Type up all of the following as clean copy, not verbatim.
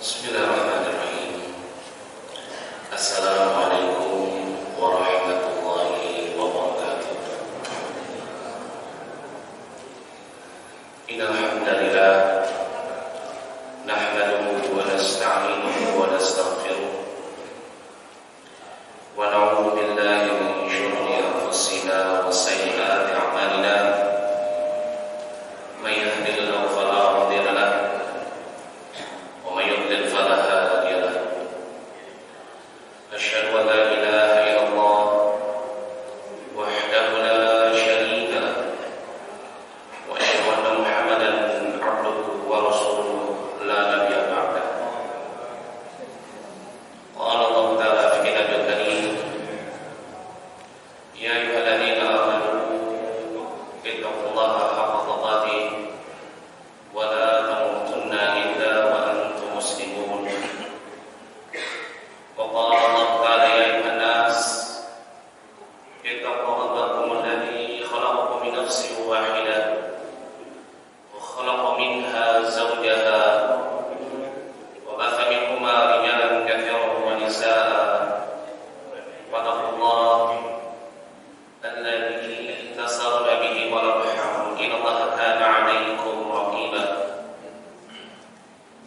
Bismillahirrahmanirrahim. Assalamualaikum warahmatullahi wabarakatuh. Innal hamdalillah nahmaduhu wa nasta'inuhu wa nastaghfiruh wa na'udzu billahi min shururi anfusina wa sayyiati a'malina. May yahdihillahu fala mudilla lahu wa may yudlil fala hadiya lahu. Asyhadu an la ilaha illallah wahdahu la syarika lahu wa asyhadu anna Muhammadan abduhu wa rasuluhu la nabiyya ba'dahu. Qala Allah ta'ala fi kitabil karim, ya ayyuhalladzina amanu ittaqullaha haqqa tuqatih wa la tamutunna illa wa antum muslimun. Wa qala Allah ta'ala, ya ayyuhan nas ittaqu rabbakum alladzi khalaqakum min nafsin wahidah wa khalaqa minha zawjaha wa batha minhuma rijalan katsiran wa nisaa. Wattaqullaha alladzi tasaaluna bihi wal arham, innallaha kana 'alaykum raqiba.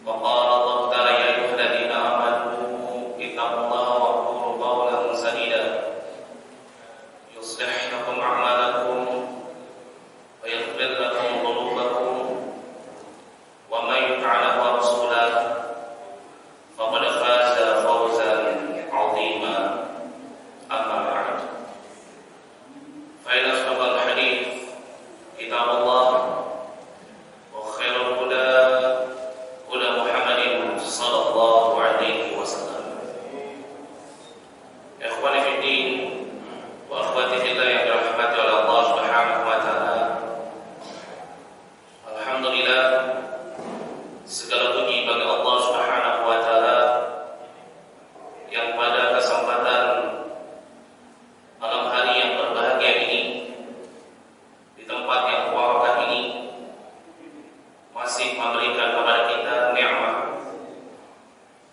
Wa qala Allah ta'ala, ya ayyuhalladzina amanu ittaqullaha wa qulu qawlan sadida yuslih lakum a'malakum wa yaghfir lakum dhunubakum wa may yuti' Allaha wa rasulahu faqad faza fawzan 'azima. Amma ba'd, fa inna asdaqal hadits kitabullah wa khairul huda huda Muhammadin sallallahu alaihi wasallam. Ikhwani fi din wa akhwati fillah yang dirahmati oleh Allah Subhanahu wa taala. Alhamdulillah, segala puji bagi Allah Subhanahu wa taala yang pada kesempatan malam hari yang berbahagia ini, di tempat yang mubarak ini, masih memberikan kepada kita nikmat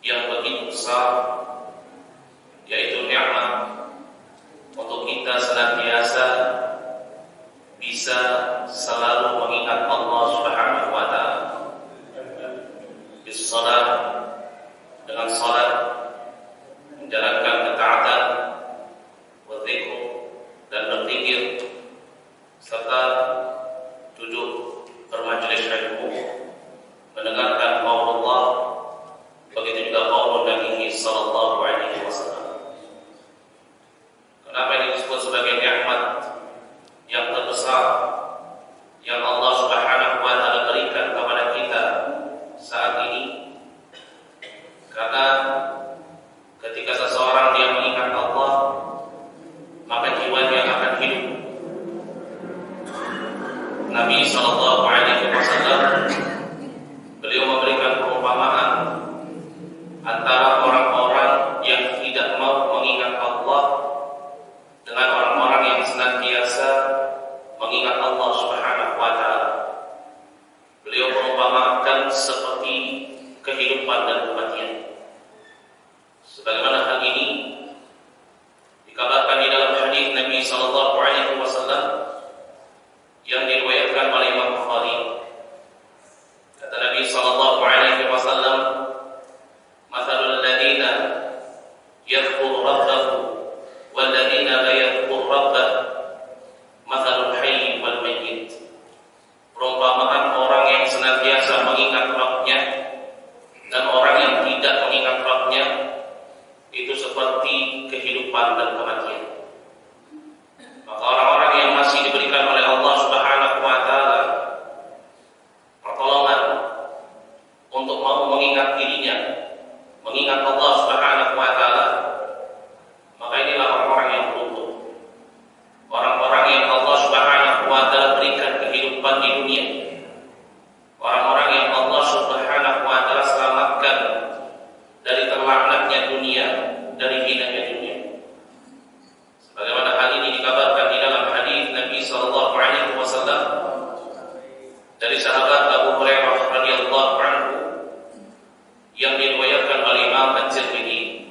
yang begitu besar, yaitu nikmat untuk kita senantiasa bisa selalu mengingat Allah Subhanahu wa taala. Bis-shalah, dengan salat, menjalankan ketaatan, berzikir dan berzikir, serta duduk bermajelis ilmu, mendengarkan qaul Allah, begitu juga qaul Nabi sallallahu alaihi wasallam. Kenapa ini disebut sebagai nikmat yang terbesar yang Allah Subhanahu wa taala berikan kepada kita saat ini? Karena ketika seseorang dia mengingat Allah, maka jiwanya akan hidup. Nabi sallallahu alaihi wasallam beliau memberikan perumpamaan antara orang-orang yang tidak mau mengingat Allah dengan orang-orang yang senantiasa mengingat Allah Subhanahu wa taala. Beliau perumpamakan seperti kehidupan dan kematian. Sebagaimana hal ini dikabarkan di dalam hadis Nabi sallallahu alaihi wasallam yang diriwayatkan oleh Imam Bukhari. Kata Nabi sallallahu alaihi wasallam, "Mathalul ladzina yadhkuru rabbahu wal ladzina la yadhkuru rabbah, mathalul hayy wal mayyit." Perumpamaan orang yang senantiasa mengingat Rabb-nya dan orang yang tidak mengingat Rabb-nya itu seperti kehidupan dan kematian. Maka orang-orang yang masih diberikan oleh Allah Subhanahu wa taala pertolongan untuk mau mengingat dirinya, mengingat Allah Subhanahu wa taala, maka inilah orang-orang yang beruntung. Orang-orang yang Allah Subhanahu wa taala berikan kehidupan di dunia. Orang-orang yang Allah Subhanahu wa taala selamatkan dari terlaknatnya dunia, dari hinanya dunia. Sebagaimana hal ini dikabarkan di dalam hadis Nabi sallallahu alaihi wasallam dari sahabat Abu Hurairah radhiyallahu anhu yang diriwayatkan Ahmad Tirmidzi.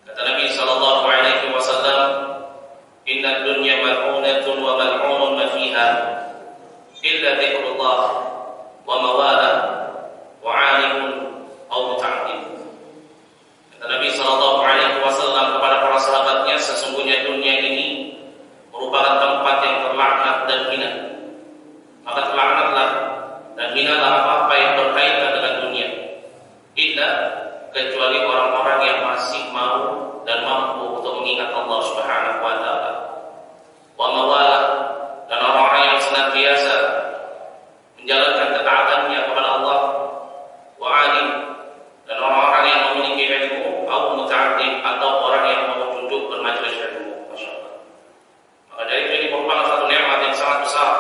Kata Nabi sallallahu alaihi wasallam, "Inna dunya mal'unatun wa mal'unun ma fiha illa dzikrullah wa mawala wa 'alimun aw muta'allim." Kata Nabi sallallahu alaihi wasallam kepada para sahabatnya, sesungguhnya dunia ini merupakan tempat yang terlaknat dan hina. Maka terlaknatlah dan hinalah apa-apa yang berkaitan dengan dunia, illa kecuali orang-orang yang masih mau dan mampu untuk mengingat Allah Subhanahu wa taala. Wa mawala, dan orang-orang yang senantiasa menjalankan ketaatannya kepada Allah. Wa alim, dan orang-orang yang memiliki ilmu, atau muta'allim, atau orang yang mau duduk bermajelis ilmu. Masyaallah. Maka dari itu ini merupakan satu nikmat yang sangat besar.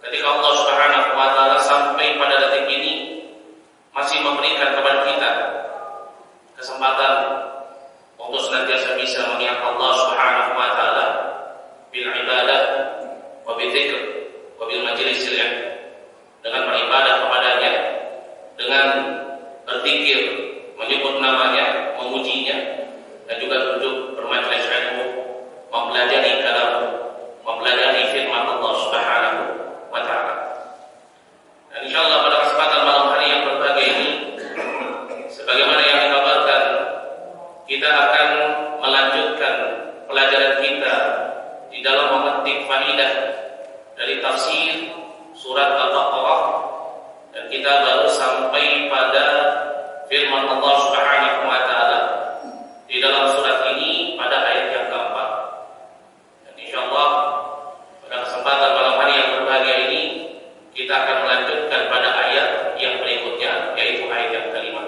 Ketika Allah Subhanahu wa taala sampai pada detik ini masih memberikan kepada kita kesempatan untuk senantiasa bisa mengingat Allah Subhanahu wa taala bil ibadah wa bil dzikr wa bil majlisil ilm, dengan beribadah kepadanya, dengan berzikir, menyebut namanya, memujinya, dan juga duduk bermajelis ilmu, mempelajari kalam, mempelajari firman Allah Subhanahu wa taala. Dan insyaallah pada kesempatan malam hari yang berbahagia ini, sebagaimana yang dikabarkan, kita akan melanjutkan pelajaran kita di dalam memetik faidah dari tafsir surat Al-Baqarah, dan kita baru sampai pada firman Allah Subhanahu wa taala di dalam surat ini pada ayat yang keempat. Dan insyaallah pada kesempatan malam hari yang berbahagia ini kita akan melanjutkan pada ayat yang berikutnya, yaitu ayat yang kelima.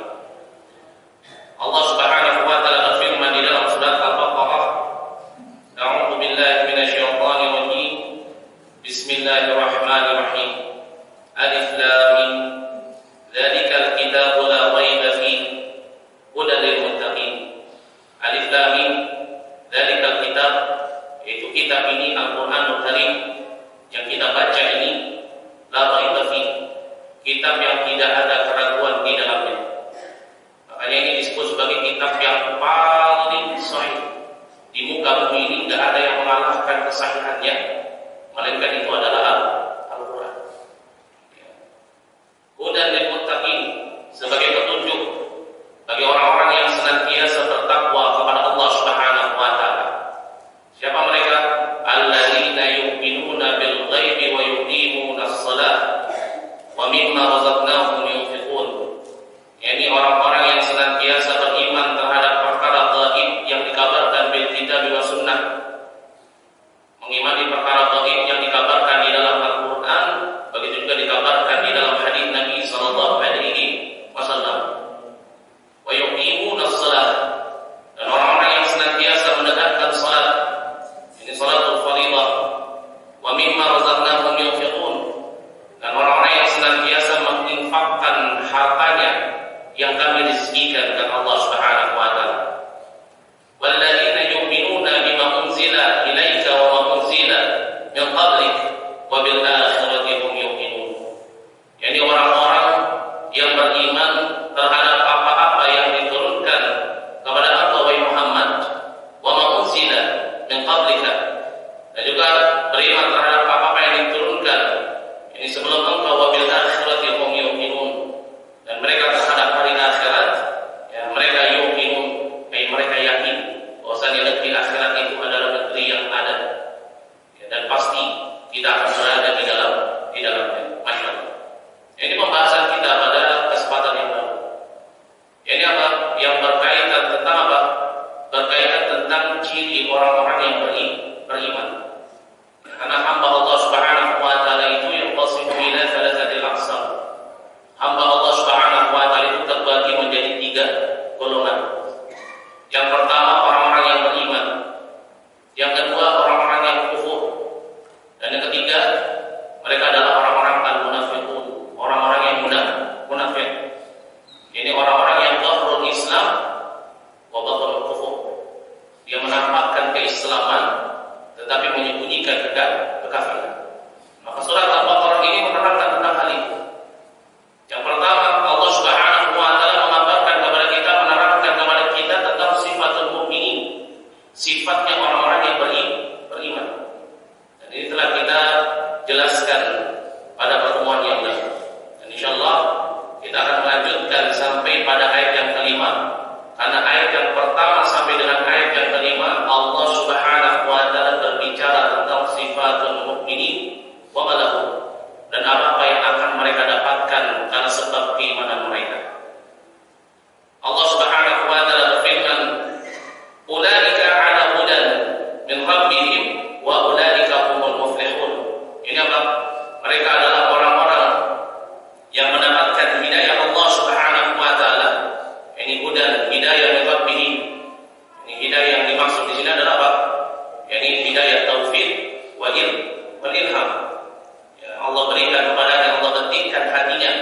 Allah Subhanahu wa taala berfirman di dalam surat Al-Baqarah, "A'udzu billahi minasyaitonir rajim. Bismillahirrahmanirrahim. Alif lam mim. Dzalikal kitabu la raiba fihi hudan lil muttaqin." Alif lam mim, dzalikal kitab, yaitu kitab ini Al-Qur'anul Karim yang kita baca ini, la raiba fihi, kitab yang tidak ada keraguan di dalamnya. Makanya ini disebut sebagai kitab yang paling sahih. Di muka bumi ini tidak ada yang mengalahkan kesahihannya, melainkan itu adalah Al-Quran. Hudan lil muttaqin, sebagai petunjuk bagi orang-orang yang senantiasa bertakwa kepada Allah Subhanahu wa taala. Siapa mereka? Alladzina yu'minuna bil ghaibi wa yuqimuna as-shalah wa mimma razaqnahum yunfiqun. Yani orang-orang yang senantiasa beriman terhadap perkara gaib yang dikabarkan bil kitab wa sunnah, mengimani perkara gaib yang dikabarkan di dalam Al-Quran, begitu juga dikabarkan di dalam hadis Nabi sallallahu alaihi wasallam. Wa yuqimuna as-shalah, dan orang-orang yang senantiasa menegakkan salat, ini salatul fardhah. Wa mimma razaqnahum yunfiqun, dan orang-orang yang senantiasa menginfakkan hartanya yang kami rezekikan dengan Allah Subhanahu wa taala. Walladzina yu'minuna bima unzila ilaika wa ma unzila min qablik wa bil akhirati hum yuqinun. Yani orang-orang yang beriman terhadap apa-apa yang diturunkan kepada engkau wahai Muhammad, wa ma unzila min qablika, dan juga beriman terhadap apa-apa yang diturunkan ini sebelum engkau, wa bil akhirati hum yuqinun, dan mereka terhadap hari akhirat, ya, mereka yuqinun, mereka yakin bahwasanya negeri akhirat itu adalah negeri yang ada, ya, dan pasti kita akan berada di dalamnya. Masyaallah. Ini pembahasan kita pada kesempatan yang baru. Ini apa? Yang berkaitan tentang apa? Berkaitan tentang ciri orang-orang yang beriman. Karena hamba Allah Subhanahu wa taala itu yang qasimu ila thalathatil aqsam. Hamba Allah Subhanahu wa taala itu terbagi menjadi 3 golongan. Yang pertama orang-orang yang beriman, yang kedua orang-orang yang kufur, dan yang ketiga mereka adalah orang-orang al-munafiqun, orang-orang yang munafik. Ini orang-orang yang zahirul Islam wa batinul kufur. Dia menampakkan keislaman tetapi menyembunyikan kekafiran. Maka surat Al-Baqarah ini menerangkan tentang hal itu. Yang pertama, Allah Subhanahu wa taala mengabarkan kepada kita, menerangkan kelima. Karena ayat yang pertama sampai dengan ayat yang kelima Allah Subhanahu wa taala berbicara tentang sifatul mukminin wa malahum, dan apa yang akan mereka dapatkan karena sebab keimanan mereka. Allah Subhanahu wa taala berfirman, "Ulaika 'ala hudan min rabbihim wa ulaika humul muflihun." Ini apa? Mereka adalah orang-orang yang mendapatkan hidayah Allah Subhanahu wa taala. Ini hudan, hidayah min rabbihim. Ini hidayah yang dimaksud di sini adalah apa? Ini hidayah taufik wal ilham. Ya, Allah berikan kepadanya, Allah betikkan hatinya.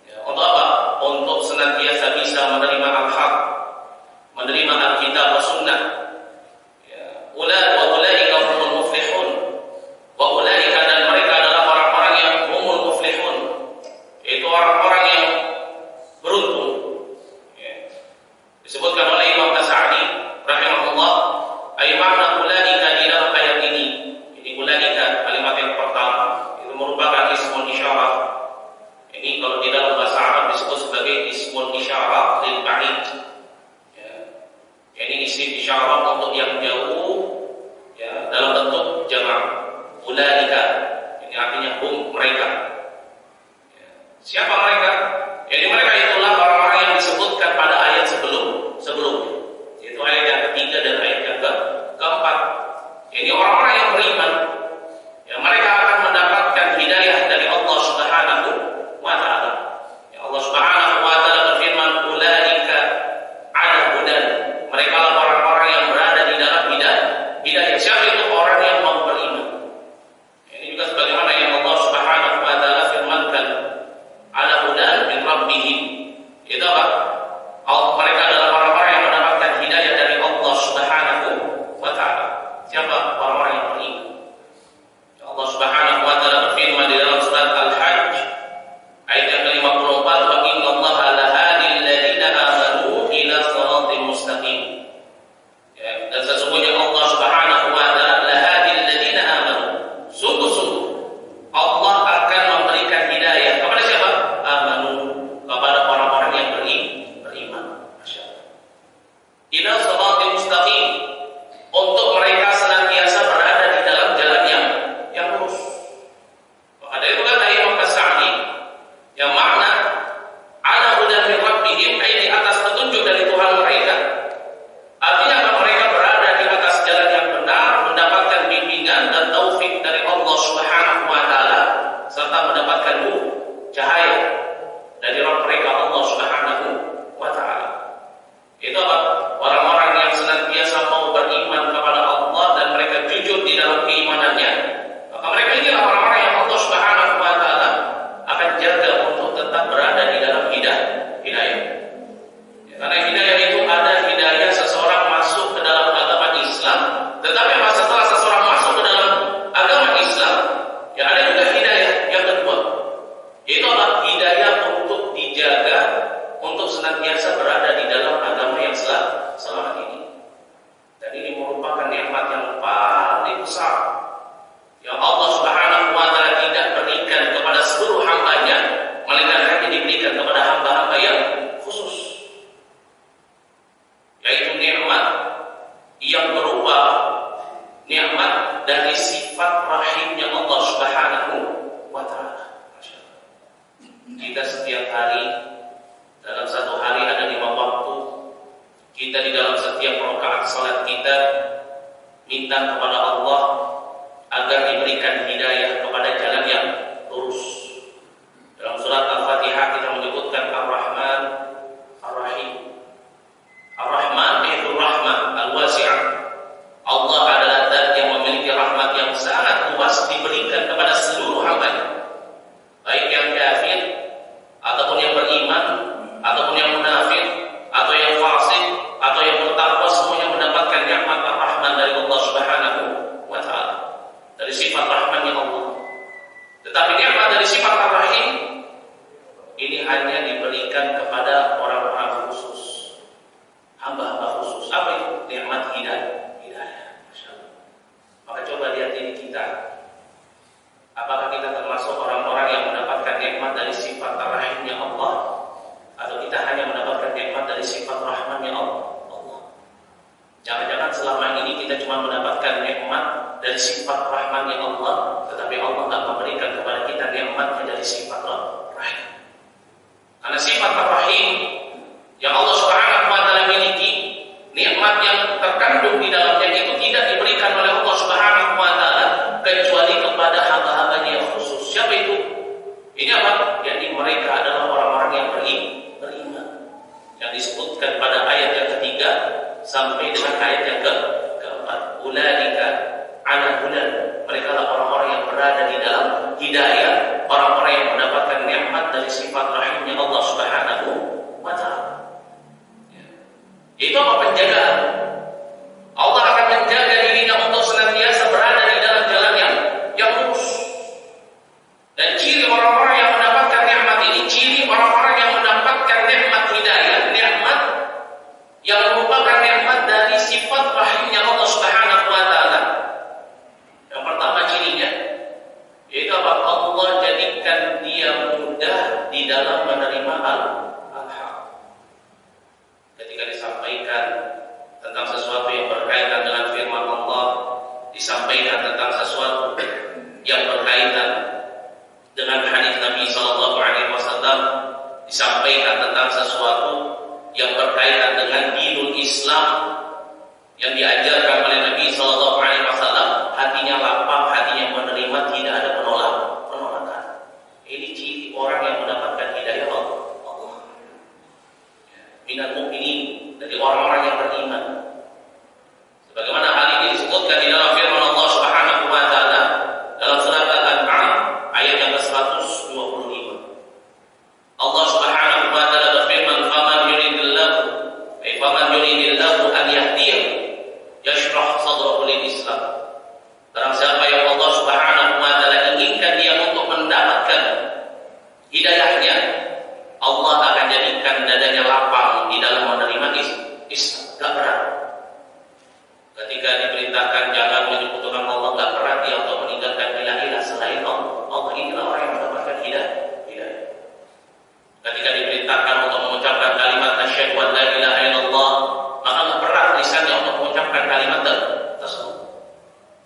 Ya, untuk apa? Untuk senantiasa bisa menerima al-haq, menerima Alkitab wa sunnah. Ya, ulaika humul muflihun. Wa ulaika, dan mereka adalah orang-orang yang humul muflihun. Itu orang-orang yang beruntung. Ya. Disebutkan oleh Imam As-Sa'di rahimahullah, ay makna ulaika di dalam ayat ini. Ini ulaika kalimat yang pertama itu merupakan ismun isyarah. Ini kalau di dalam bahasa Arab disebut sebagai ismun isyarah lil ba'id. Ya. Ini isim isyarah untuk yang jauh, ya, dalam bentuk jamak. Ulaika, ini artinya hum, mereka. Ya. Siapa mereka? Jadi mereka itulah orang-orang yang disebutkan pada ayat sebelumnya, yaitu ayat yang ketiga dan ayat yang keempat. Ini orang-orang yang beriman. Ya, mereka akan mendapatkan hidayah dari Allah Subhanahu wa taala. Ya, Allah Subhanahu wa taala berfirman, "Ulaika 'ala hudan." Mereka adalah orang-orang yang berada di dalam hidayah. Siapa itu? Orang yang mau beriman. Ini juga sebagaimana yang Allah Subhanahu wa taala firmankan, "Ala hudan min rabbihim." Itu apa? Mereka adalah orang-orang yang mendapatkan hidayah dari Allah Subhanahu wa taala. Siapa? Orang-orang yang beriman. Allah Subhanahu wa taala berfirman di dalam surat Al-Hajj ayat yang ke-54, "Wa innallaha lahadil ladzina amanu ila shiratal mustaqim." Ya, dan sesungguhnya Allah Subhanahu wa taala lahadil ladzina amanu. Sungguh-sungguh Allah akan memberikan hidayah kepada siapa? Amanu, kepada orang-orang yang beriman. Masyaallah. Ila shiratal mustaqim, untuk mereka senantiasa berada di dalam jalan yang lurus. Maka dari itu kata Imam As-Sa'di, yang makna ala hudan min rabbihim, di atas petunjuk dari Tuhan mereka. Artinya bahwa mereka berada di atas jalan yang benar, mendapatkan bimbingan dan taufik dari Allah Subhanahu wa taala, serta mendapatkan nur, cahaya dari Rabb mereka Allah Subhanahu wa taala. Itu apa? Orang-orang yang senantiasa mau beriman kepada Allah dan mereka jujur di dalam keimanannya. Maka mereka inilah orang-orang yang Allah Subhanahu wa taala akan jaga untuk tetap berada di dalam hidayah. Ya, karena hidayah itu ada hidayah seseorang masuk ke dalam agama Islam, tetapi setelah seseorang masuk ke dalam agama Islam, ya ada juga hidayah yang kedua. Itu adalah hidayah untuk dijaga, untuk senantiasa berada di dalam agama yang selamat ini. Dan ini merupakan nikmat yang paling besar yang Allah Subhanahu wa taala tidak berikan kepada seluruh hambanya, melainkan hanya diberikan kepada hamba-hamba yang khusus, yaitu nikmat yang berupa nikmat dari sifat rahimnya Allah Subhanahu wa taala. Kita setiap hari, dalam satu hari ada 5 waktu, kita di dalam setiap rakaat salat kita minta kepada Allah agar diberikan hidayah kepada jalan yang lurus. Dalam surat Al-Fatihah kita menyebutkan Ar-Rahman Ar-Rahim. Ar-Rahman itu rahmah al-wasi'ah. Allah adalah zat yang memiliki rahmat yang sangat luas, diberikan kepada seluruh hambanya, baik yang kafir ataupun yang beriman, ataupun yang munafik, atau yang fasik, atau yang bertakwa, semuanya mendapatkan nikmat Ar-Rahman dari Allah Subhanahu wa taala, dari sifat rahmannya Allah. Tetapi nikmat dari sifat Ar-Rahim ini hanya diberikan kepada orang-orang khusus, hamba-hamba khusus. Apa itu? Nikmat hidayah. Masyaallah. Maka coba lihat diri kita. Apakah kita termasuk orang-orang yang mendapatkan nikmat dari sifat Ar-Rahimnya Allah, atau kita hanya mendapatkan nikmat dari sifat rahmannya Allah, tetapi Allah tidak memberikan kepada kita nikmatnya dari sifat rahim. Karena sifat rahim yang Allah Subhanahu wa taala miliki, nikmat yang terkandung di dalamnya itu tidak diberikan oleh Allah Subhanahu wa taala kecuali kepada hamba-hambanya yang khusus. Siapa itu? Ini apa? Jadi mereka adalah orang-orang yang beriman. Yang disebutkan pada ayat yang ketiga sampai dengan ayat yang keempat. Ulaika ala hudan. Mereka adalah orang-orang yang berada di dalam hidayah, orang-orang yang mendapatkan nikmat dari sifat rahimnya Allah Subhanahu wa taala. Itu apa? Penjagaan. Allah akan menjaga dirinya untuk senantiasa berada di dalam jalan yang lurus. Dan ciri orang-orang yang mendapatkan nikmat ini, ciri orang-orang yang mendapatkan nikmat hidayah, nikmat yang merupakan nikmat dari sifat rahimnya Allah Subhanahu wa taala. Yang pertama cirinya yaitu apa? Allah jadikan dia mudah di dalam menerima al-haq. Ketika disampaikan tentang sesuatu yang berkaitan dengan firman Allah, disampaikan tentang sesuatu yang berkaitan dengan hadis Nabi sallallahu alaihi wasallam, disampaikan tentang sesuatu yang berkaitan dengan dinul Islam yang diajarkan oleh Nabi sallallahu alaihi wasallam, hatinya lapang, hatinya menerima, tidak ada penolakan. Ini ciri orang yang mendapatkan hidayah Allah. Minal mu'minin, dari orang-orang yang beriman. Sebagaimana hal ini disebutkan di dalam firman Allah Subhanahu wa taala dalam surat Al-An'am ayat yang ke-125. Allah Subhanahu wa taala berfirman, "Faman yuridillahu an yahdiyahu yashrah sadrahu lil Islam." Barang siapa yang Allah Subhanahu wa taala inginkan dia untuk mendapatkan hidayahnya, Allah akan jadikan dadanya lapang di dalam menerima Islam. Gak berat. Ketika diperintahkan jangan menyekutukan Allah, gak berat dia untuk meninggalkan ilah-ilah selain Allah. Allah inilah orang yang mendapatkan hidayah. Ketika diperintahkan untuk mengucapkan kalimat asyhadu an la ilaha illallah, maka gak berat lisannya untuk mengucapkan kalimat tersebut.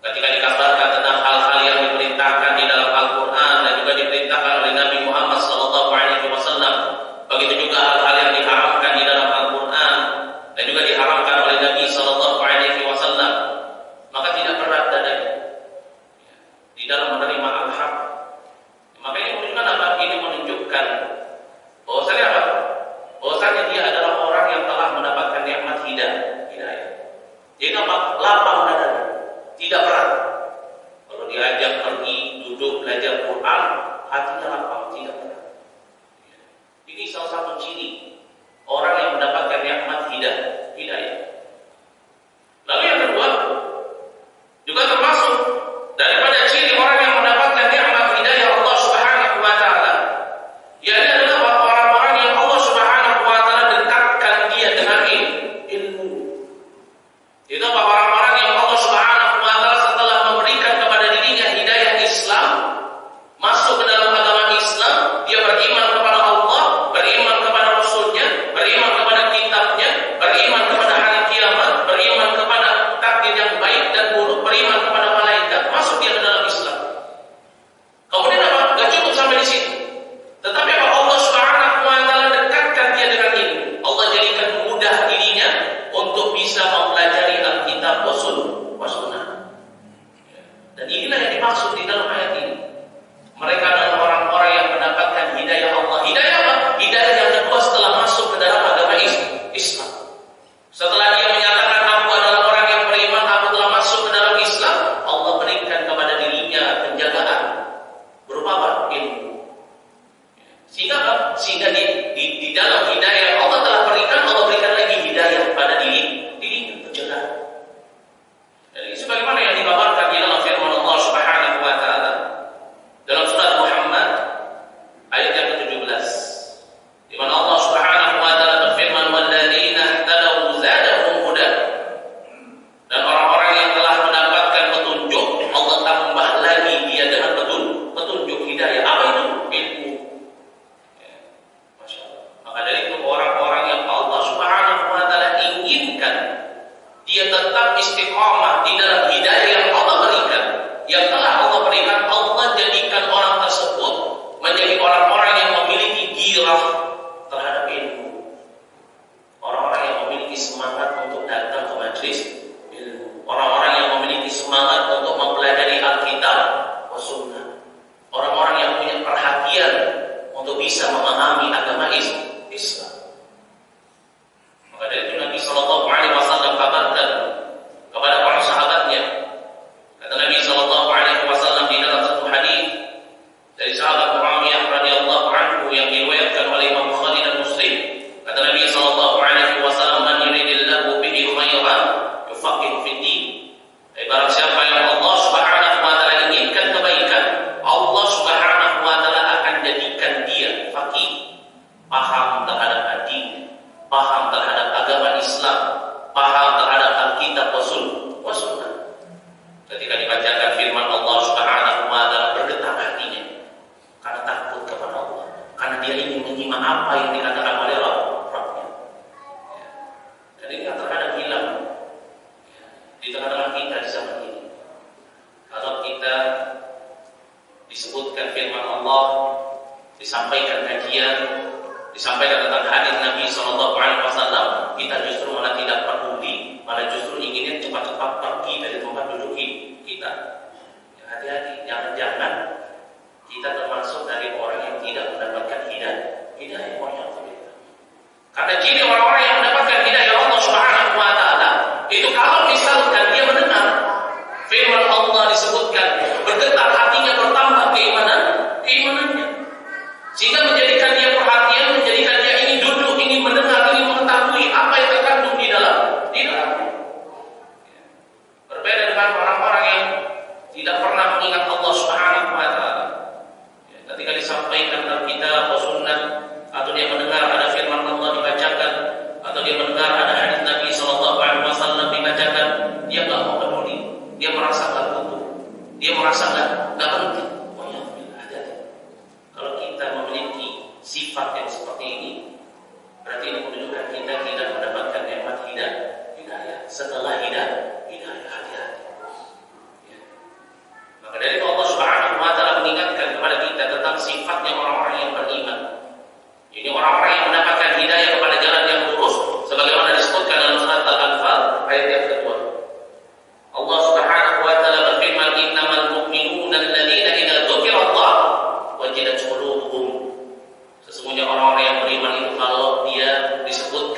Ketika dikabarkan tentang hal-hal yang diperintahkan di dalam Al-Quran dan juga diperintahkan oleh Nabi Muhammad sallallahu alaihi wasallam, begitu juga hal-hal yang diharamkan di dalam Al-Quran dan juga diharamkan oleh Nabi sallallahu alaihi wasallam, maka tidak berat dadanya di dalam menerima al-haq. Makanya menunjukkan apa? Ini menunjukkan bahwasanya apa? Bahwasanya dia adalah orang yang telah mendapatkan nikmat hidayah. Jadi apa? Lapang dadanya, tidak berat. Kalau diajak pergi duduk belajar Quran, hatinya lapang, tidak berat. Ini salah satu ciri orang yang mendapatkan nikmat hidayah. Lalu yang kedua, juga termasuk daripada ciri orang yang mendapatkan nikmat hidayah Allah Subhanahu wa taala, yaitu adalah orang-orang yang Allah Subhanahu wa taala dekatkan dia dengan ilmu. Itu orang-orang yang Allah Subhanahu wa taala setelah memberikan kepada dirinya hidayah Islam, masuk ke dalam agama Islam, dia beriman kepada Allah, beriman kepada Rasulnya, beriman kepada kitabnya, beriman kepada hari kiamat, beriman kepada takdir yang baik dan buruk, beriman kepada malaikat, masuk dia ke dalam Islam. Kemudian apa? Gak cukup sampai di situ. Tetapi apa? Allah Subhanahu wa taala dekatkan dia dengan ilmu. Allah jadikan mudah dirinya untuk bisa mempelajari Alkitab wa Sunnah. Dan inilah yang dimaksud di dalam ayat ini. Mereka adalah orang-orang yang mendapatkan hidayah Allah. Hidayah apa? Hidayah yang kedua setelah masuk ke dalam agama Islam. Setelah dia menyatakan aku adalah orang yang beriman, aku telah masuk ke dalam Islam, Allah berikan kepada dirinya penjagaan. Berupa apa? Ilmu. Sehingga apa? Sehingga di dalam hidayah Allah telah berikan, Allah berikan lagi hidayah pada dirinya, penjagaan. Jadi sebagaimana yang dikabarkan di dalam firman Allah Subhanahu wa taala dalam surat Muhammad ayat yang ke-17, di mana Allah Subhanahu wa taala berfirman, "Walladzina ihtadaw zadahum huda." Dan orang-orang yang telah mendapatkan petunjuk, Allah tambah lagi dia dengan petunjuk hidayah. Apa itu? Ilmu. Masya Allah. Maka dari itu orang-orang yang Allah Subhanahu wa taala inginkan dia tetap istiqamah di dalam hidayah yang Allah berikan,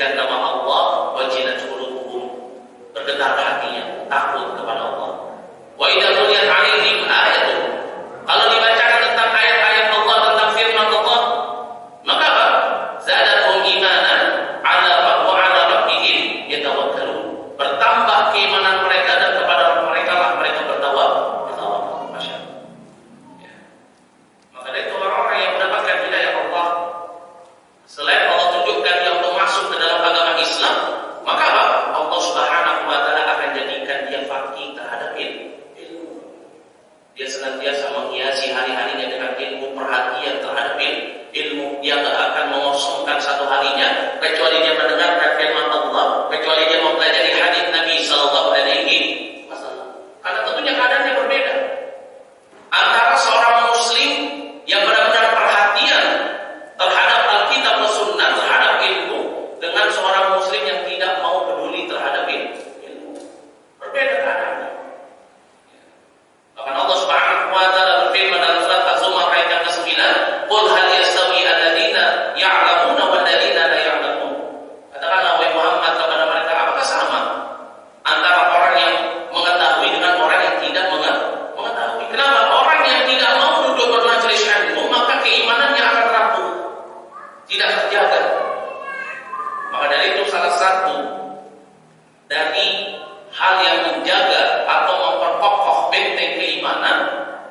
menyebutkan nama Allah, wajilat qulubuhum, bergetar hatinya, takut kepada Allah. Wa idza tuliyat 'alaihim ayatuh, kalau dibacakan tentang ayat-ayat Allah, tentang firman Allah, maka apa? Zadatuhum imanan ala rabbihim yatawakkalun. Bertambah keimanan mereka dan kepada mereka lah mereka bertawakal. Masya Allah. Ya. Maka dari itu orang-orang yang mendapatkan hidayah Allah, selain Allah tunjukkan dia untuk masuk ke dalam agama Islam, maka apa? Allah Subhanahu wa taala akan jadikan dia faqih terhadap ilmu. Dia senantiasa menghiasi hari-harinya dengan ilmu, perhatian terhadap ilmu. Dia tidak akan mengosongkan satu harinya kecuali dia mendengarkan firman Allah, kecuali dia mempelajari hadis Nabi sallallahu alaihi wasallam. Karena tentunya keadaannya berbeda antara seorang muslim yang benar-benar perhatian terhadap Alkitab dan Sunnah, terhadap ilmu, dengan seorang muslim yang tidak mau peduli terhadap ilmu. Berbeda keadaannya. Bahkan Allah Subhanahu wa taala berfirman dalam surat Az-Zumar ayat yang ke-9, "Qul hal yastawi alladziina ya'lamuna wal ladziina la ya'lamun." Katakanlah wahai Muhammad kepada mereka, apakah sama antara orang yang mengetahui dengan orang yang tidak mengetahui? Kenapa? Orang yang tidak mau duduk bermajelis ilmu, maka keimanannya akan rapuh, tidak terjaga. Maka dari itu salah satu dari hal yang menjaga atau memperkokoh benteng keimanan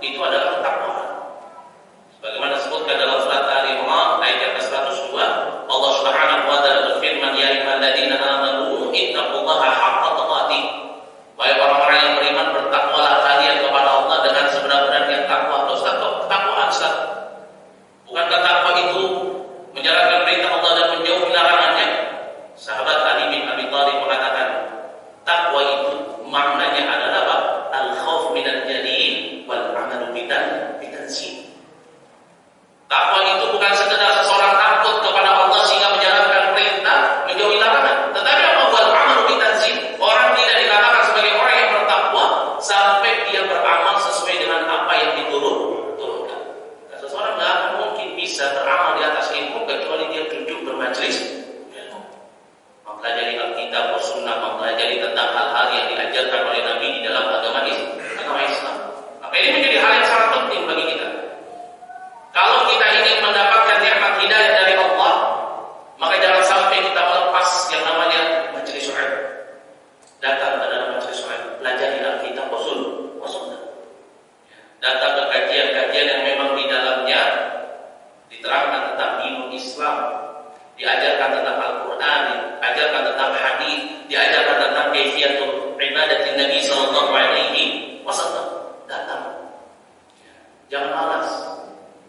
itu adalah takwa. Sebagaimana disebutkan dalam surat Ali Imran ayat yang ke-102, Allah Subhanahu wa taala berfirman, "Ya ayyuhalladzina amanu ittaqullaha haqqa tuqatih." Wahai orang-orang yang beriman, bertakwalah kalian kepada Allah dengan sebenar-benarnya takwa. Ustaz, ketakwaan Ustaz, bukankah takwa itu menjalankan perintah Allah dan menjauhi larangannya? Sahabat Ali bin Abi Thalib mengatakan, takwa itu maknanya adalah apa? Al-khauf minal jalil wal amalu bitanzil. Takwa itu bukan sekedar seseorang takut kepada Allah sehingga menjalankan perintah, menjauhi larangan, tetapi apa? Wal amalu bitanzil. Orang tidak dikatakan sebagai orang yang bertakwa sampai dia beramal sesuai dengan apa yang diturunkan. Dan seseorang tidak akan mungkin bisa beramal di atas ilmu kecuali dia duduk bermajelis, mempelajari Alkitab dan Sunnah, mempelajari tentang hal-hal yang diajarkan oleh Nabi di dalam agama Islam. Maka ini menjadi hal yang sangat penting bagi kita. Kalau kita ingin mendapatkan nikmat hidayah dari Allah, maka jangan sampai kita melepas yang namanya majelis ilmu. Datang ke dalam majelis ilmu, pelajari Alkitab dan Sunnah. Datang ke kajian-kajian yang memang di dalamnya diterangkan tentang dinul Islam, diajarkan tentang Al-Quran, diajarkan tentang hadis, diajarkan tentang kaifiyatul ibadatin Nabi sallallahu alaihi wasallam. Datang. Jangan malas.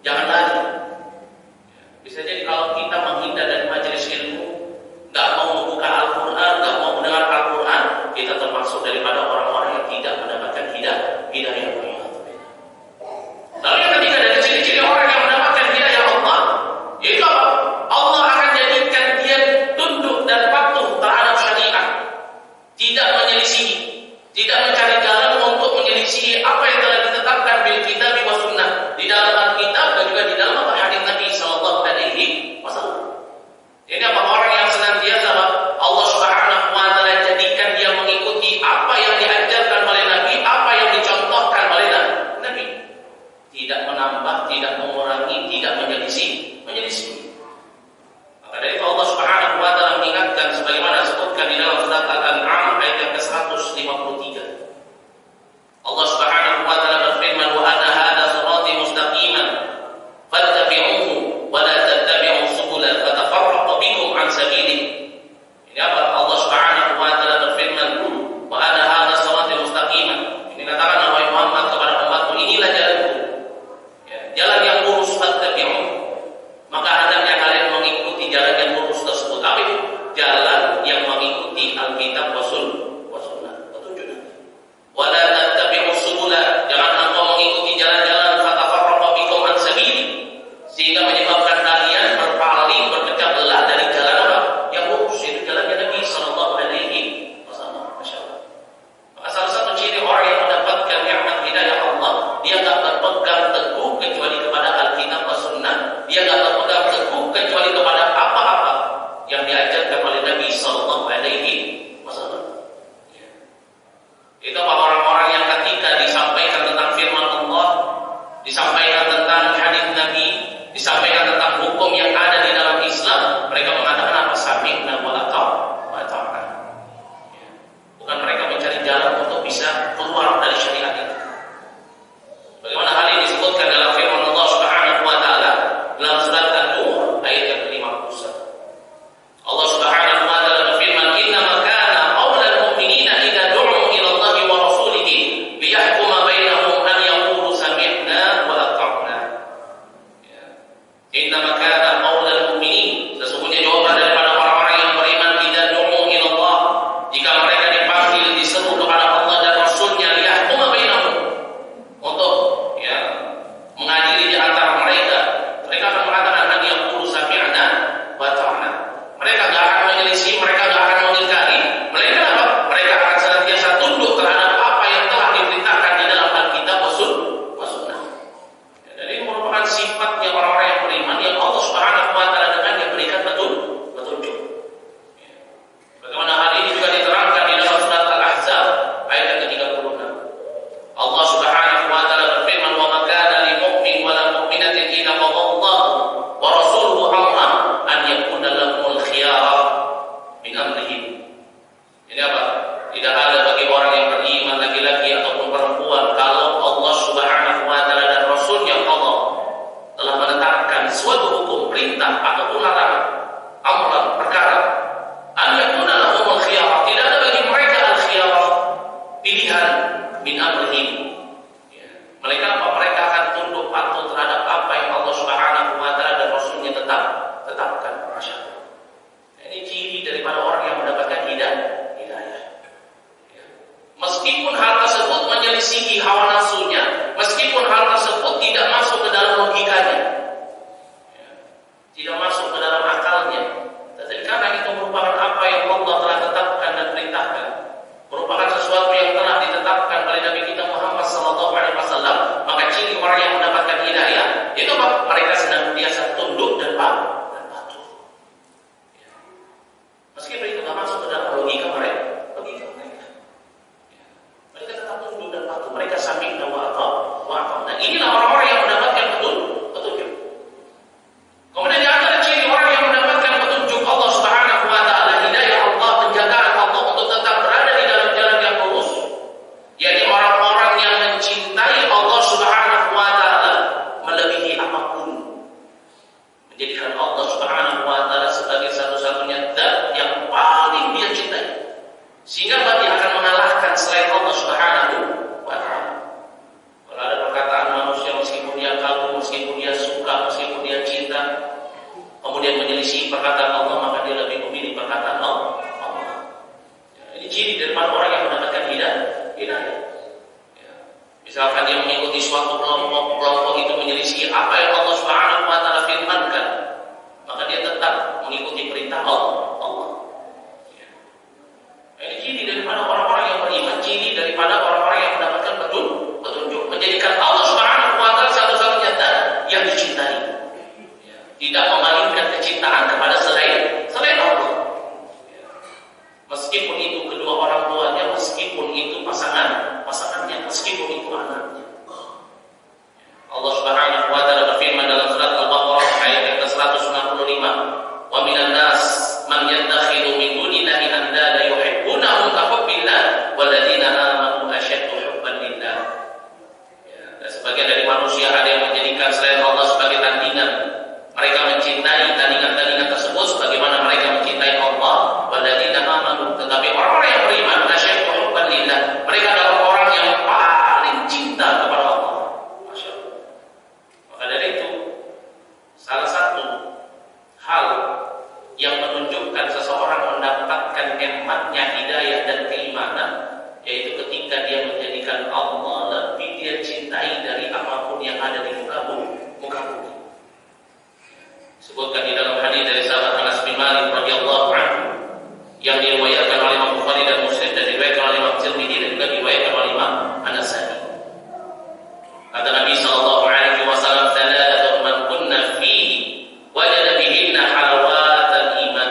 Jangan lari. Bisa jadi kalau kita menghindar dari majelis ilmu, enggak mau membuka Al-Quran, enggak mau mendengar Al-Quran, kita termasuk daripada orang-orang yang tidak mendapatkan hidayah Allah. Lalu yang ketiga dari ciri-ciri orang yang mendapatkan hidayah Allah, yaitu apa? Allah akan jadikan dia tunduk dan patuh terhadap syariat, tidak menyelisihi, tidak mencari jalan untuk menyelisihi apa yang telah ditetapkan bil kitab wa sunnah, di dalam Alkitab dan juga di dalam hadis Nabi sallallahu alaihi wasallam. Ini apa? Orang yang senantiasa Allah Subhanahu wa taala jadikan dia mengikuti apa yang diajarkan oleh Nabi, apa yang dicontohkan oleh Nabi. Tidak menambah, tidak mengurangi, tidak menyelisih. Maka dari itu Allah Subhanahu wa taala mengingatkan sebagaimana disebutkan di dalam surat Al-An'am ayat yang ke-153. Allah Subhanahu wa taala berfirman, "Wa anna hadza sirati mustaqiman fattabi'uhu wa la tattabi'us subula fatafarraqu bikum 'an sabilihi." Ini apa? Allah Subhanahu wa taala berfirman, "Wa anna hadza sirati mustaqiman." Ini katakan wahai Muhammad kepada umatmu, inilah jalanku. Jalan yang lurus, fattabi'uhu. Maka hendaknya kalian mengikuti jalan yang lurus tersebut. Tapi jalan yang mengikuti Alkitab wa Sunnah, petunjuk Nabi. Wa la tattabi'us subula, jangan engkau mengikuti jalan-jalan fatafarraqu bikum an sabili, sehingga menyebabkan kalian berpaling, berpecah belah dari jalan orang yang lurus, itu jalannya Nabi Nabi sallallahu alaihi wasallam. Itu orang-orang yang ketika disampaikan tentang firman Allah, disampaikan tentang hadis Nabi, disampaikan tentang hukum yang ada di dalam Islam, mereka mengatakan apa? Sami'na wa ata'na. Bukan mereka mencari jalan untuk bisa keluar dari syariat itu. Bagaimana hal ini disebutkan dalam firman Allah Subhanahu wa taala dalam surat An-Nur ayat yang ke-51. Allah Subhanahu wa taala berfirman, "Innama kana qaulal mu'minina idza du'u ila Allahi wa rasulihi liyahkuma bainahum an yaqulu sami'na wa ata'na." Innama kana qaulal mu'minin, sesungguhnya jawaban daripada orang-orang yang beriman idza du'u ila Allah, jika mereka dipanggil diseru kepada Allah dan Rasul-Nya liyahkuma bainahum, untuk mengadili di antara mereka, mereka akan mengatakan an yaqulu sami'na wa ata'na. Mereka tidak akan menyelisih, mereka tidak akan mengingkari. Mereka apa? Mereka akan senantiasa tunduk terhadap apa yang telah diperintahkan di dalam Alkitab wa Sunnah. Dan ini merupakan sifatnya orang-orang yang beriman yang Allah Subhanahu wa taala dengannya berikan petunjuk. Bagaimana hal ini juga diterangkan di dalam surat Al-Ahzab ayat yang ke-36. Allah Subhanahu wa taala berfirman, "Wa ma kana lil mu'min wa la mu'minatin idza qada Allahu wa rasuluhu amran an yakuna lahumul khiyarah min amrihim." Ini apa? Tidak ada bagi orang yang beriman laki-laki ataupun perempuan kalau Allah Subhanahu wa taala dan Rasul-Nya Allah telah menetapkan suatu hukum, perintah ataupun larangan, amran, perkara, an yakuna lahumul khiyarah, tidak ada bagi mereka al-khiyarah, pilihan min amrihim. Mereka apa? Mereka akan tunduk patuh terhadap apa yang Allah Subhanahu wa taala dan Rasul-Nya tetapkan. Masya Allah. Ini ciri daripada orang yang mendapatkan hidayah. Meskipun hal tersebut menyelisihi hawa nafsunya, meskipun hal tersebut tidak masuk ke dalam logikanya, tidak masuk ke dalam akalnya, tetapi karena itu merupakan apa yang Allah telah tetapkan dan perintahkan, merupakan sesuatu yang telah ditetapkan oleh Nabi kita Muhammad sallallahu alaihi wasallam, maka ciri orang yang mendapatkan hidayah itu apa? Mereka senantiasa tunduk dan patuh. Meskipun itu tidak masuk ke dalam logika mereka. Mereka tetap tunduk dan patuh. Mereka sami'na wa ata'na. Nah, inilah orang-orang yang mendapatkan petunjuk. Kemudian di antara ciri orang yang mendapatkan petunjuk Allah Subhanahu wa taala, hidayah Allah, penjagaan Allah untuk tetap berada di dalam jalan yang lurus, yakni orang-orang yang mencintai Allah Subhanahu wa taala melebihi apapun, menjadikan Allah Subhanahu wa taala sebagai satu-satunya zat yang paling dia cintai, sehingga dia akan mengalahkan selain Allah Subhanahu wa taala. Kalau ada perkataan manusia, meskipun dia kagum, meskipun dia suka, meskipun dia cinta, kemudian menyelisih perkataan Allah, maka dia lebih memilih perkataan Allah. Ini ciri daripada orang yang mendapatkan hidayah. Misalkan dia mengikuti suatu kelompok itu menyelisih apa yang Allah Subhanahu wa taala firmankan, maka dia tetap mengikuti perintah Allah. Ini ciri daripada orang-orang yang beriman, ciri daripada orang-orang yang mendapatkan petunjuk, menjadikan Allah Subhanahu wa taala satu-satunya zat yang dicintai, tidak memalingkan kecintaan kepada selain Allah. Meskipun itu kedua orang tuanya, meskipun itu pasangannya, meskipun itu anaknya. Allah Subhanahu wa taala berfirman dalam surat Al-Baqarah ayat yang ke-165, "Wa minan nas man yattakhidhu min dunillahi andada yuhibbunahum ka hubbillah walladzina amanu ashaddu hubban lillah." Dan sebagian dari manusia ada yang menjadikan selain Allah sebagai tandingan. Mereka mencintai tandingan-tandingan tersebut sebagaimana mereka mencintai Allah, walladzina amanu, tetapi orang-orang yang beriman ashaddu hubban lillah, mereka adalah orang yang paling cinta kepada Allah. Masya Allah. Maka dari itu salah satu hal yang menunjukkan seseorang mendapatkan nikmatnya hidayah dan keimanan, yaitu ketika dia menjadikan Allah lebih dia cintai dari apapun yang ada di muka bumi. Sebutkan di dalam hadis dari sahabat Anas bin Malik radhiyallahu anhu yang diriwayatkan oleh Imam Bukhari dan Muslim, dan diriwayatkan oleh Imam Tirmidzi, dan juga diriwayatkan oleh Imam An-Nasa'i. Kata Nabi sallallahu alaihi wasallam, "Thalathatun man kunna fihi wajada bihinna halawatal iman."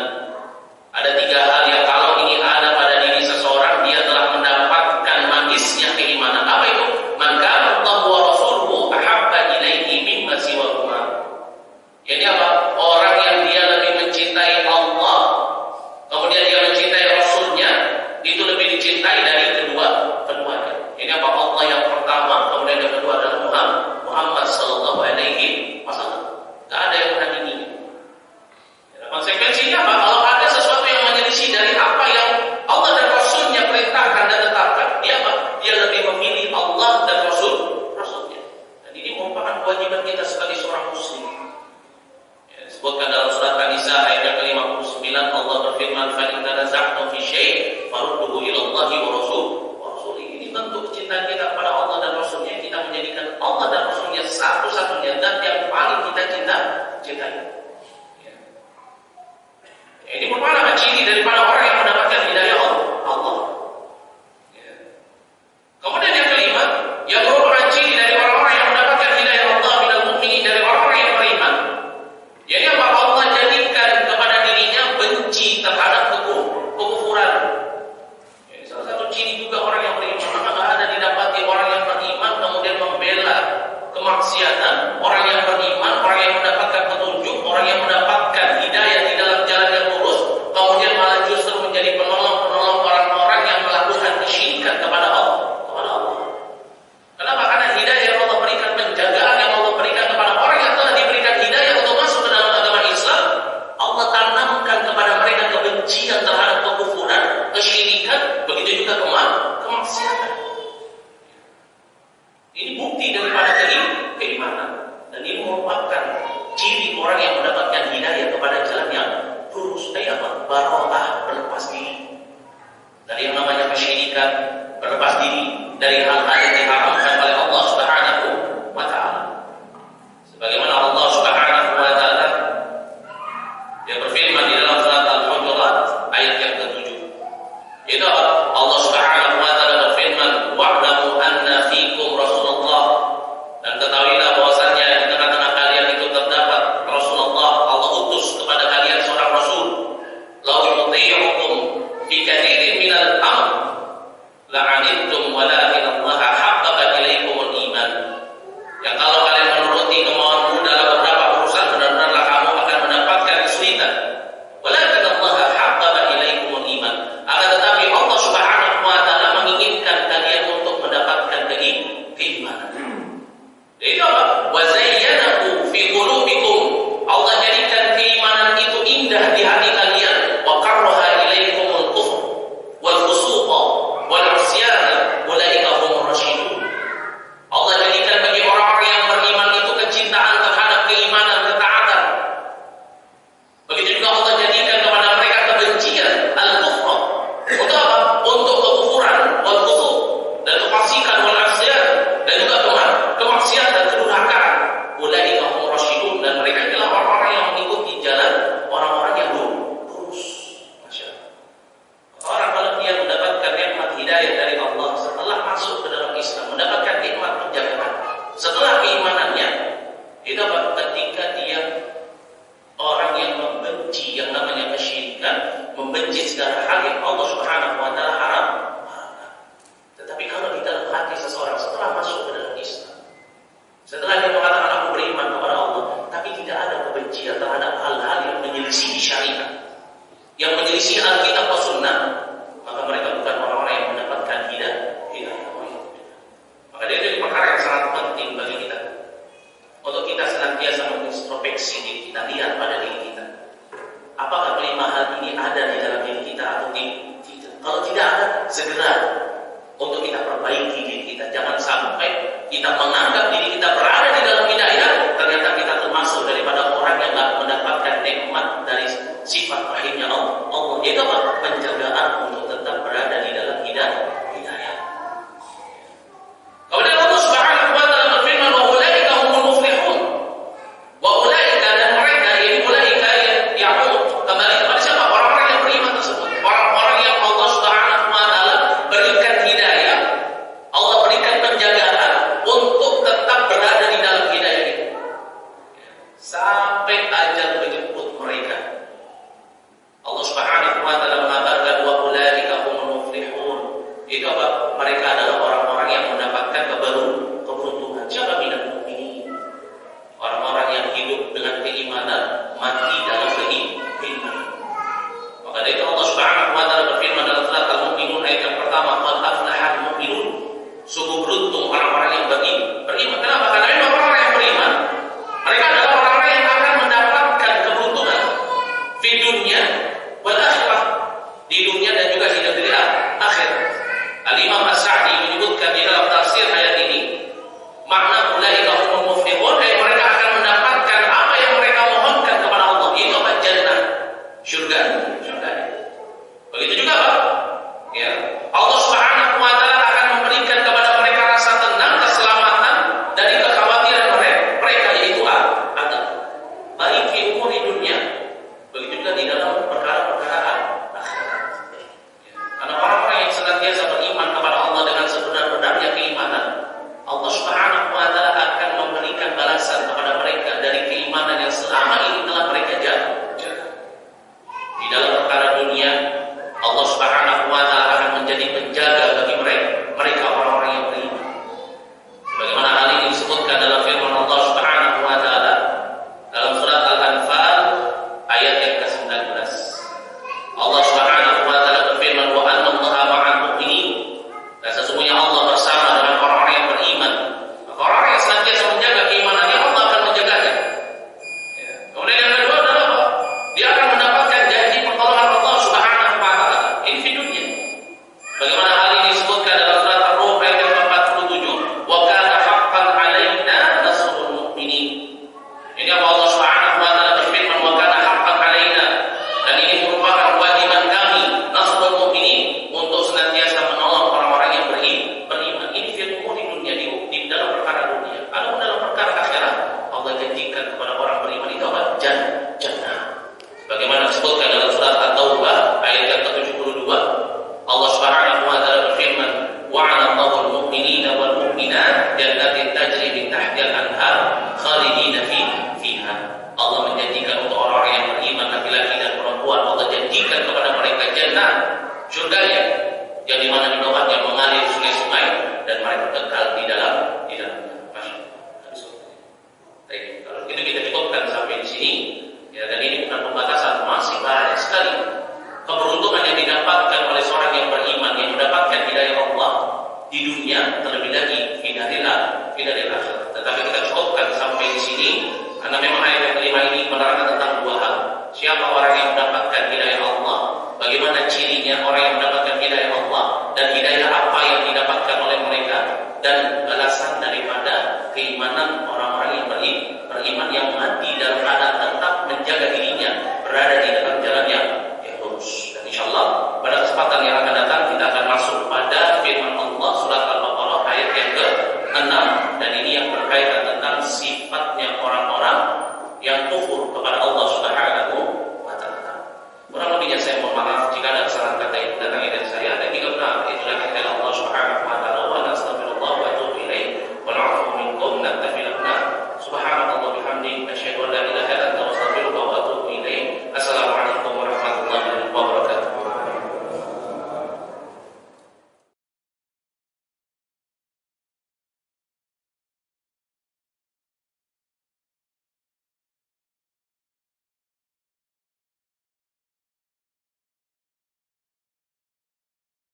Ada 3 tiga hal yang kalau ini ada pada diri seseorang, dia telah mendapatkan manisnya keimanan. Apa itu? Man kana Allahu wa rasuluhu ahabba ilaihi mimma siwahuma. Jadi apa? Orang yang dia lebih mencintai Allah, kemudian dia mencintai Rasulnya, itu lebih dicintai dari keduanya. Ini apa? Allah yang pertama, kemudian yang kedua adalah Muhammad sallallahu alaihi wasallam. Tidak ada yang menandingi. Konsekuensinya apa? Kalau ada sesuatu yang menyelisih dari apa yang Allah dan Rasulnya perintahkan dan tetapkan, dia apa? Dia lebih memilih Allah dan Rasulnya. Dan ini merupakan kewajiban kita sebagai seorang Muslim. Ya, disebutkan dalam surat An-Nisa ayat yang ke-59, Allah berfirman, "Fa in tanaza'tum fi syai' farudduhu ila Allahi wa Rasulih." Ini bentuk kecintaan kita kepada Allah dan Rasulnya. Kita menjadikan Allah dan Rasulnya satu-satunya dan yang paling kita cintai. Ini merupakan ciri daripada orang yang mendapatkan hidayah Allah. Ya. Kemudian yang kelima, yang merupakan ciri dari orang-orang yang mendapatkan hidayah Allah minal mu'minin, dari orang-orang yang beriman, yaitu apa? Allah jadikan kepada dirinya benci terhadap kekufuran. Ini salah satu ciri juga orang yang beriman. Maka tidak ada didapati orang yang beriman kemudian membela kemaksiatan. Orang yang beriman, orang yang mendapatkan petunjuk, orang yang mendapatkan hidayah di dalam jalan yang lurus, kemudian malah justru menjadi penolong orang-orang yang melakukan kesyirikan kepada Allah. Kenapa? Karena hidayah yang Allah berikan, penjagaan yang Allah berikan kepada orang yang telah diberikan hidayah untuk masuk ke dalam agama Islam, Allah tanamkan kepada mereka kebencian terhadap kekufuran, kesyirikan, begitu juga kemaksiatan. Ini bukti daripada keimanan, dan ini merupakan ciri orang yang mendapatkan hidayah kepada jalan yang lurus. Baro'ah, berlepas diri dari yang namanya kesyirikan, berlepas diri dari hal-hal yang diharamkan oleh Allah Subhanahu wa ta'ala. Sebagaimana Allah Subhanahu wa ta'ala dia berfirman di dalam surat Al-Hujurat ayat yang ke-7. Itu Allah Subhanahu wa ta'ala berfirman, "Wa'lamu anna fiikum Rasulullah." Dan ketahuilah bahwasannya di tengah-tengah kalian itu terdapat Rasulullah, Allah utus kepada kalian seorang Rasul. "Law yuti'ukum fi katsirin minal amr la'anittum walakin Allah habbaba ilaikumul iman." Yang kalau kalian menuruti kemauanmu dalam beberapa urusan, benar-benarlah kamu akan mendapatkan kesulitan. Walakin Allah habbaba ilaikumul iman. Akan tetapi Allah Subhanahu wa ta'ala menginginkan kalian untuk mendapatkan keimanan. Itu apa? Wa zayyanahu fi qulubikum. Allah jadikan keimanan itu indah di hati kalian. Wa karraha ilaikumul kufr wal fusuqa wal 'isyan ulaika humur rasyidun. Allah jadikan bagi orang-orang yang beriman itu kecintaan terhadap keimanan, ketaatan. Begitu juga Allah jadikan kepada mereka kebencian, al-kufra. Untuk apa? Untuk kekufuran, wal fusuq, dan kefasikan, wal 'isyan, dan juga kemaksiatan, kedurhakaan. Ulaika humur rasyidun, dan mereka adalah orang-orang yang mengikuti jalan orang-orang yang lurus. Masya Allah. Orang kalau dia mendapatkan nikmat hidayah dari Allah setelah masuk ke dalam Islam, mendapatkan nikmat penjagaan setelah keimanannya, itu apa? Ketika dia orang yang membenci yang namanya kesyirikan, membenci segala hal yang Allah Subhanahu wa ta'ala haramkan. Tetapi kalau di dalam hati seseorang setelah masuk ke dalam Islam, setelah dia mengatakan aku beriman kepada Allah, tapi tidak ada kebencian terhadap hal-hal yang menyelisih syariat, yang menyelisih Alkitab dan Sunnah, maka mereka bukan orang-orang yang mendapatkan hidayah. Maka dia jadi perkara yang sangat penting bagi kita untuk kita senantiasa mengintrospeksi diri kita, lihat pada diri kita. Apakah kelima hal ini ada di dalam diri kita atau tidak? Kalau tidak ada, segera untuk kita perbaiki diri kita. Jangan sampai kita menganggap diri kita berada di dalam hidayah, ternyata kita termasuk daripada orang yang tidak mendapatkan nikmat dari sifat rahimnya Allah. Itu apa? Penjagaan untuk tetap berada di dalam hidayah. Kemudian Allah Subhanahu wa ta'ala berfirman, "Wa ulaika humul muflihun." Wa ulaika, dan mereka, yaitu ulaika yang kembali kepada siapa? Orang-orang yang beriman tersebut. Orang-orang yang Allah Subhanahu wa ta'ala berikan hidayah, Allah berikan penjagaan untuk tetap berada di dalam hidayah itu sampai ajal menjemput mereka. Allah Subhanahu wa ta'ala Subhanahu wa taala berfirman dalam surat Al-Mu'minun ayat yang pertama, qad aflahal mu'minun. Sungguh beruntung orang-orang yang beriman. Kenapa? Karena memang orang-orang yang beriman, mereka adalah orang-orang yang akan mendapatkan keberuntungan di dunia wal akhirah, di dunia dan juga di negeri akhirat. Al-Imam As-Sa'di menyebutkan di dalam tafsir ayat ini, makna ulaika humul muflihun, mereka akan mendapatkan apa yang mereka mohonkan kepada Allah, yaitu apa? Jannah, surga. Begitu juga Pak, ya, Allah Subhanahu wa taala akan memberikan kepada mereka rasa tenang, keselamatan dari kekhawatiran mereka, yaitu adab. Baik di umur di dunia, begitu juga di dalam perkara-perkara akhirat. Karena orang-orang yang senantiasa beriman kepada Allah dengan sebenar-benarnya keimanan, Allah Subhanahu wa taala akan memberikan balasan kepada mereka dari keimanan yang selama ini telah mereka jaga. Di dalam perkara dunia, Allah Subhanahu wa taala akan menjadi penjaga bagi mereka orang-orang yang beriman. Bagaimana hal ini disebutkan dalam firman Allah Subhanahu wa taala dalam surat Al-Anfal ayat yang ke-19. Allah Subhanahu wa taala berfirman, wa anna Allaha ma'al mu'minin. Dan sesungguhnya Allah bersama dengan orang-orang yang beriman. Maka orang yang senantiasa menjaga keimanannya, Allah akan menjaganya. Kemudian yang kedua adalah apa? Dia akan mendapatkan janji pertolongan Allah Subhanahu wa taala ini di dunia. Bagaimana hal ini disebutkan dalam surat Ar-Rum ayat yang ke-47, wa kana haqqan 'alaina nasrul mu'minin. Ini apa Allah Subhanahu wa taala berfirman, wa kana haqqan 'alaina, dan ini merupakan kewajiban kami nasrul mu'minin untuk senantiasa menolong orang-orang yang beriman. Ini di dunia, di dalam perkara dunia. Adapun dalam perkara akhirat, Allah janjikan kepada orang beriman itu apa? Jannah. Bagaimana disebutkan dalam surat At-Taubah ayat yang ke-72, Allah Subhanahu wa taala berfirman, wa'ala Allahul mu'minina wal mu'minat jannatin tajri min tahtiha al-anhar khalidina fiha. Allah menjanjikan untuk orang-orang yang beriman, laki-laki dan perempuan, Allah janjikan kepada mereka jannah, surganya, yang dimana di bawahnya mengalir sungai-sungai dan mereka kekal di dalamnya. Masya Allah. Kalau itu kita cukupkan sampai di sini. Ya, dan ini bukan pembatasan, masih banyak sekali keberuntungan yang didapatkan oleh seorang yang beriman, yang mendapatkan hidayah Allah di dunia, terlebih lagi hidayah akhirat. Tetapi kita cukupkan sampai di sini karena memang ayat yang kelima ini menerangkan tentang dua hal. Siapa orang yang mendapatkan hidayah Allah, bagaimana cirinya orang yang mendapatkan hidayah Allah, dan hidayah apa yang didapatkan oleh mereka, dan balasan daripada keimanan orang-orang yang beriman.